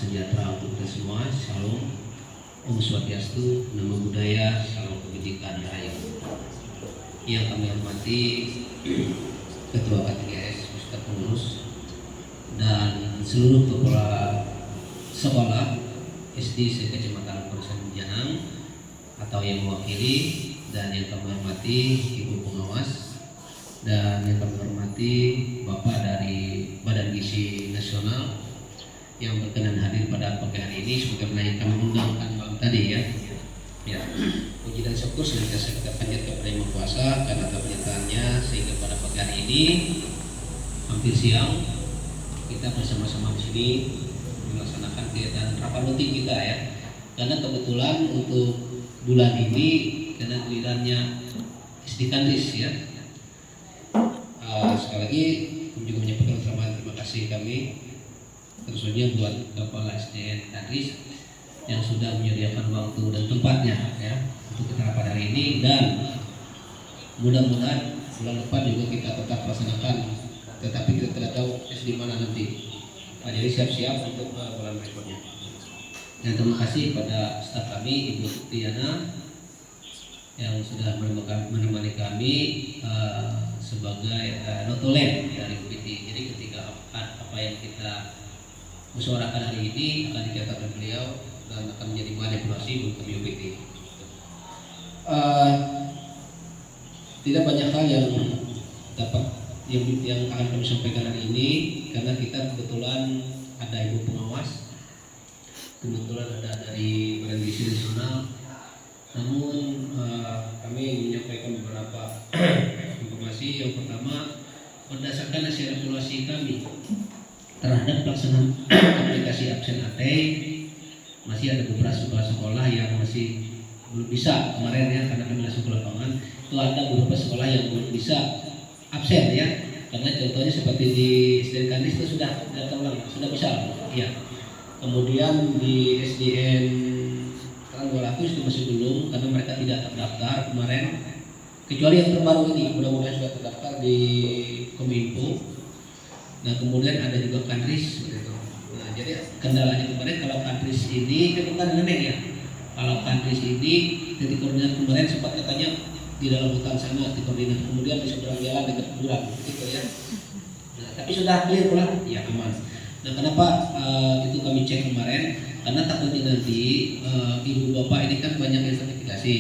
sejahtera untuk kita semua. Shalom, Om Swastiastu, Namo Buddhaya, Salam Kebajikan Rahayu. Yang kami hormati Ketua K3S, Ustadz Pengurus, dan seluruh kepala sekolah SD se-Kecamatan Perusahaan Janang atau yang mewakili, dan yang kami hormati Ibu Pengawas, dan yang kami hormati Bapak dari Badan Gizi Nasional yang berkenan hadir pada pagi hari ini sebagaimana yang kami undangkan malam tadi ya. Puji dan syukur senantiasa kita panjatkan kepada Yang Maha Kuasa karena keberkataannya sehingga pada pagi hari ini hampir siang kita bersama-sama di sini melaksanakan kegiatan rapat rutin kita ya. Karena kebetulan untuk bulan ini karena gilirannya SD Kandis ya. Sekali lagi kami juga menyampaikan terima kasih kami tentunya buat Kepala SDN Kandis yang sudah menyediakan waktu dan tempatnya ya untuk kita rapat hari ini, dan mudah-mudahan bulan depan juga kita tetap laksanakan, tetapi kita tidak tahu SD mana nanti. Jadi siap-siap untuk bulan berikutnya. Dan terima kasih pada staf kami Ibu Tiana yang sudah menemani kami sebagai notulen dari UPT. Jadi ketika apa yang kita musyawarahkan hari ini akan dicatat oleh beliau dan akan menjadi bahan evaluasi untuk kami UPT. Tidak banyak hal yang yang akan kami sampaikan hari ini karena kita kebetulan ada Ibu Pengawas, kebetulan ada dari Badan Gizi Nasional. Namun kami menyampaikan beberapa informasi. Yang pertama, berdasarkan hasil evaluasi kami terhadap pelaksanaan aplikasi absen AT, masih ada beberapa sekolah yang masih belum bisa kemarin ya, karena kami langsung ke lapangan. Itu ada beberapa sekolah yang belum bisa absen ya, karena contohnya seperti di SDN Kandis itu sudah sudah bisa ya. Kemudian di SDN Terang 200 itu masih belum karena mereka tidak terdaftar kemarin, kecuali yang terbaru ini mudah-mudahan sudah terdaftar di Kominfo. Nah kemudian ada juga Kandris gitu. Nah, jadi kendalanya kemarin kalau Kandris ini kan bukan neneng ya. Kalau Kandris ini titik koordinat kemarin sempat katanya di dalam hutan sana di koordinat, kemudian di seberang jalan dekat kuburan gitu ya. Nah, tapi sudah clear pulang ya, aman. Nah kenapa itu kami cek kemarin, karena takutnya nanti ibu bapak ini kan banyak yang sertifikasi.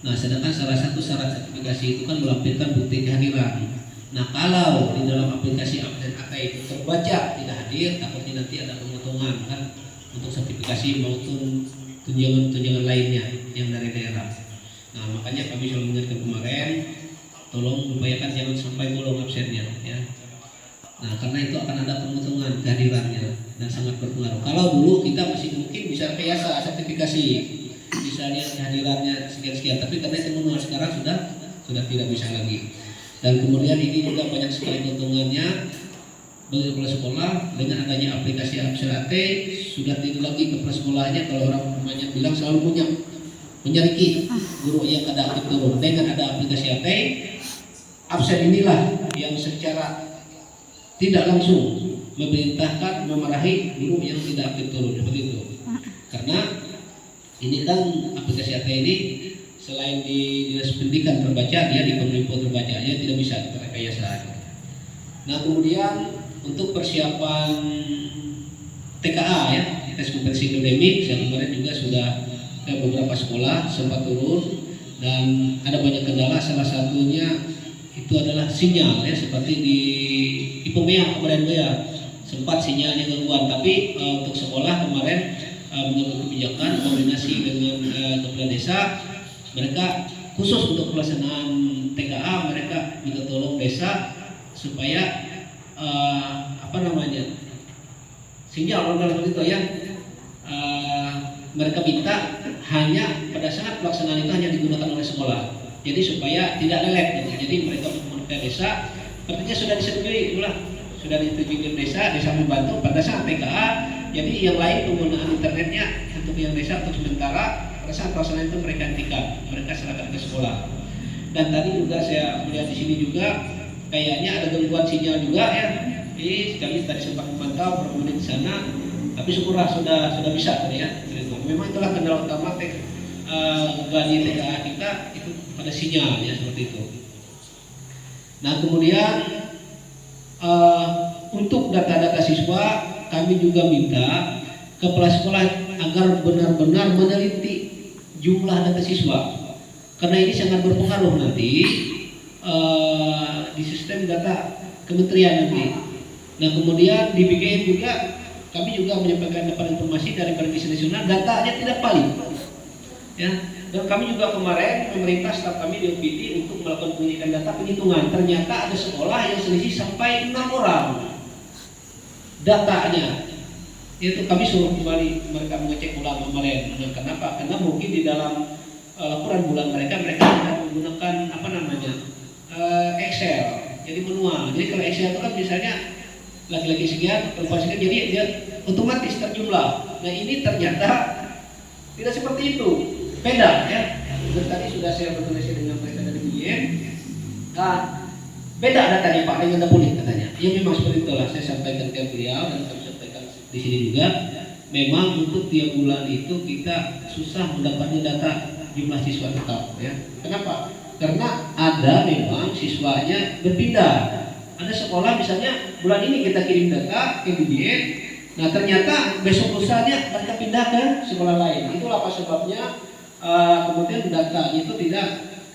Nah sedangkan salah satu syarat sertifikasi itu kan melampirkan bukti kehadiran. Nah kalau di dalam aplikasi absen AT itu terbaca tidak hadir, takutnya nanti ada pemotongan kan untuk sertifikasi maupun tunjangan lainnya yang dari daerah. Nah makanya kami selalu mengingatkan kemarin, tolong upayakan jangan sampai bolong absennya ya. Nah karena itu akan ada pemotongan kehadirannya dan sangat berpengaruh. Kalau dulu kita masih mungkin bisa rekayasa sertifikasi, misalnya kehadirannya sekian-sekian, tapi karena itu manual sekarang sudah tidak bisa lagi. Dan kemudian ini juga banyak sekali keuntungannya bagi kepala sekolah dengan adanya aplikasi absen AT. Sudah tidak lagi kepala sekolahnya, kalau orang banyak bilang selalu punya menyeriki guru yang ada aktif turun. Dengan ada aplikasi AT, absen inilah yang secara tidak langsung memerintahkan memarahi guru yang tidak aktif turun seperti itu. Karena ini kan aplikasi AT ini selain di dinas pendidikan terbaca, dia di Kominfo terbaca, dia tidak bisa kita rekayasa. Nah kemudian untuk persiapan TKA ya, tes kompetensi akademik, saya kemarin juga sudah ke beberapa sekolah sempat turun dan ada banyak kendala. Salah satunya itu adalah sinyal ya, seperti di Ipomea kemarin ya sempat sinyalnya gangguan, tapi untuk sekolah kemarin mengambil kebijakan koordinasi dengan kepala desa. Mereka khusus untuk pelaksanaan TKA, mereka minta tolong desa supaya sinyal dalam itu ya, mereka minta hanya pada saat pelaksanaan itu hanya digunakan oleh sekolah, jadi supaya tidak lelet gitu. Jadi mereka menggunakan desa, artinya sudah disetujui sudah disetujui desa membantu pada saat TKA. Jadi yang lain penggunaan internetnya untuk yang desa untuk sementara, pada saat pelaksanaan itu mereka hentikan, mereka serahkan ke sekolah. Dan tadi juga saya melihat di sini juga kayaknya ada gangguan sinyal juga ya. Jadi kami tadi sempat memantau beberapa menit di sana, tapi syukurlah sudah bisa tadi ya. Memang itulah kendala utama Gani TKA kita itu pada sinyal ya seperti itu. Nah kemudian untuk data-data siswa kami juga minta kepala sekolah agar benar-benar meneliti jumlah data siswa karena ini sangat berpengaruh nanti di sistem data kementerian nanti. Nah kemudian di BGN juga kami juga menyampaikan dapat informasi dari Badan Gizi Nasional datanya tidak valid ya. Dan kami juga kemarin pemerintah staf kami di OPD untuk melakukan penyelidikan data penghitungan, ternyata ada sekolah yang selisih sampai 6 orang datanya. Itu kami suruh kembali mereka mengecek ulang kemarin. Nah, kenapa? Karena mungkin di dalam laporan bulan mereka tidak menggunakan Excel, jadi manual. Jadi kalau Excel itu kan misalnya laki-laki sekian, perempuan sekian, jadi dia otomatis terjumlah. Nah ini ternyata tidak seperti itu, beda ya. Dan tadi sudah saya berkoordinasi dengan mereka dari BIN. Beda datanya Pak dengan Dapulik katanya. Ya memang seperti itulah saya sampaikan ke beliau dan kami sampaikan di sini juga. Memang untuk tiap bulan itu kita susah mendapatnya data jumlah siswa tetap ya. Kenapa? Karena ada memang siswanya berpindah. Ada sekolah misalnya bulan ini kita kirim data ke BIN, nah ternyata besok lusanya mereka pindah ke sekolah lain. Itulah apa sebabnya kemudian datanya itu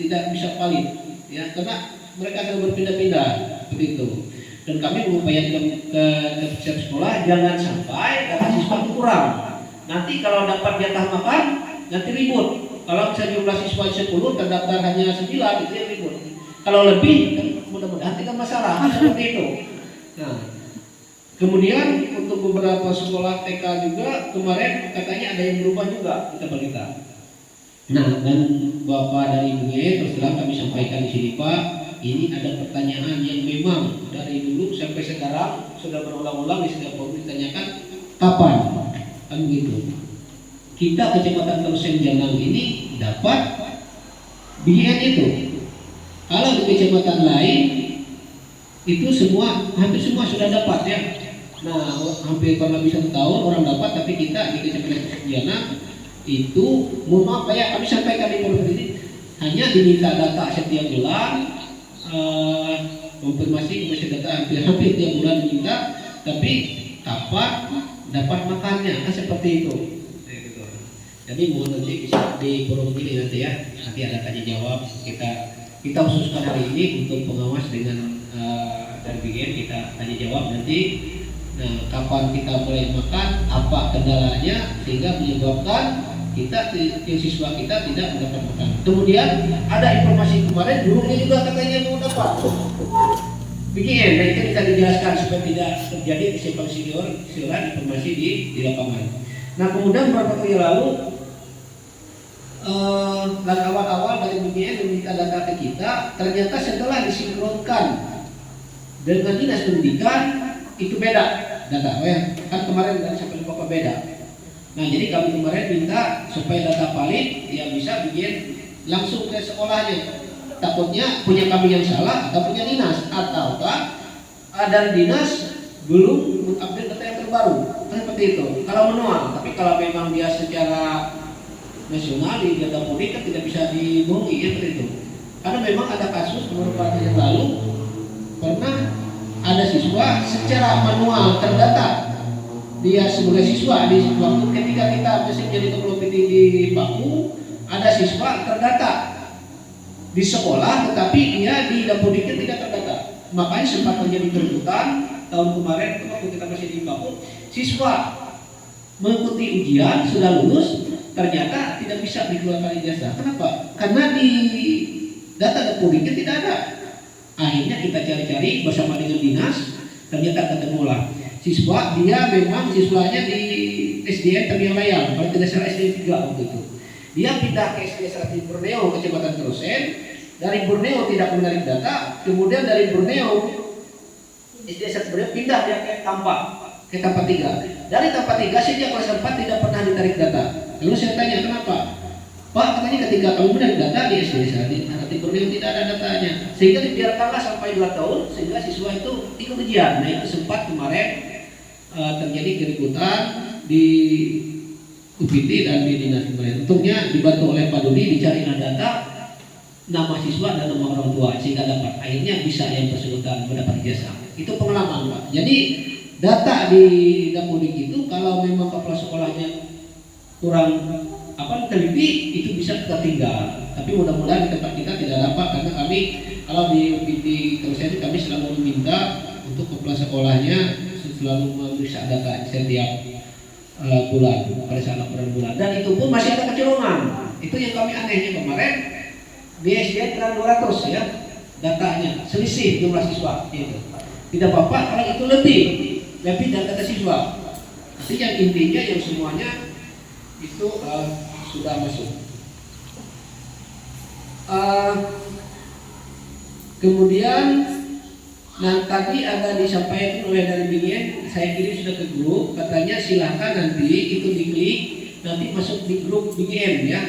tidak bisa valid ya, karena mereka sudah berpindah-pindah begitu. Dan kami mengupayakan ke setiap sekolah jangan sampai data siswa kurang. Nanti kalau dapat jatah makan nanti ribut. Kalau misalnya jumlah siswa 10 terdaftar hanya 9 itu yang ribut. Kalau lebih mudah-mudahan tidak masalah seperti itu. Nah, kemudian untuk beberapa sekolah TK juga kemarin katanya ada yang berubah juga kita berita. Nah, dan Bapak dari BGN terus terang kami sampaikan di sini Pak, ini ada pertanyaan yang memang dari dulu sampai sekarang sudah berulang-ulang di setiap forum ditanyakan kapan kan begitu. Kita Kecamatan Terusen Janang ini dapat BGN itu. Kalau di kecamatan lain itu hampir semua sudah dapat ya. Nah, hampir kurang lebih 1 tahun orang dapat, tapi kita di Kecamatan Janang itu mohon maaf ya, kami sampaikan di forum ini hanya diminta data setiap bulan, konfirmasi data hampir tiap bulan diminta, tapi kapan dapat makannya kan seperti itu. Jadi mohon nanti bisa di forum ini nanti ya, nanti ada tanya jawab kita khususkan hari ini untuk pengawas dengan dari BGN kita tanya jawab nanti. Nah, kapan kita mulai makan, apa kendalanya sehingga menyebabkan siswa kita tidak mendapat makan. Kemudian ada informasi kemarin gurunya juga katanya mau dapat BGN, dan itu kita dijelaskan supaya tidak terjadi kesimpang siuran informasi di lapangan. Nah kemudian beberapa waktu yang lalu dan awal-awal dari BGN meminta data ke kita, ternyata setelah disinkronkan dengan dinas pendidikan itu beda data ya. Kan kemarin dari sampai Bapak beda. Nah jadi kami kemarin minta supaya data valid yang bisa BGN langsung ke sekolahnya. Takutnya punya kami yang salah atau punya dinas, ataukah dari dinas belum mengupdate data yang terbaru. Kan seperti itu. Kalau manual, tapi kalau memang dia secara nasional di data publik kan tidak bisa dibohongi ya seperti itu. Karena memang ada kasus beberapa tahun yang lalu pernah ada siswa secara manual terdata dia sebagai siswa di waktu ketika kita masih jadi ketua PT di Baku, ada siswa terdata di sekolah tetapi dia di Dapodik tidak terdata. Makanya sempat terjadi keributan tahun kemarin waktu kita masih di Baku, siswa mengikuti ujian sudah lulus ternyata tidak bisa dikeluarkan ijazah. Kenapa? Karena di data Dapodik tidak ada. Akhirnya kita cari-cari bersama dengan dinas, ternyata ketemulah siswa dia memang siswanya di SDN Tamiang Layang, kalau tidak salah SDN 3 waktu itu. Dia pindah ke SDN 1 Borneo, Kecamatan Terusen. Dari Borneo tidak menarik data, kemudian dari Borneo SDN 1 Borneo pindah dia ke Tampak 3. Dari Tampak 3 sejak kelas 4 tidak pernah ditarik data. Lalu saya tanya kenapa? Pak, katanya ketika kamu menarik data di SDN 1 Borneo tidak ada datanya, sehingga dibiarkanlah sampai 2 tahun sehingga siswa itu ikut ujian. Nah itu sempat kemarin terjadi keributan di UPT dan di dinas pemberdayaan. Untungnya dibantu oleh Pak Dudi dicarilah data nama siswa dan nama orang tua sehingga dapat akhirnya bisa yang bersangkutan mendapat ijazah. Itu pengalaman Pak. Jadi data di Dapodik itu kalau memang kepala sekolahnya kurang teliti itu bisa tertinggal. Tapi mudah-mudahan di tempat kita tidak dapat karena kami kalau di UPT Kementerian kami selalu meminta untuk kepala sekolahnya selalu memeriksa data setiap bulan pada saat laporan bulan dan itu pun masih ada kecolongan. Itu yang kami anehnya kemarin di SDN kurang 200 ya datanya selisih jumlah siswa itu. Tidak apa-apa kalau itu lebih data siswa. Tapi yang intinya yang semuanya itu sudah masuk. Kemudian tadi ada disampaikan oleh dari BGN, saya kirim sudah ke grup, katanya silahkan nanti itu diklik nanti masuk di grup BGN ya.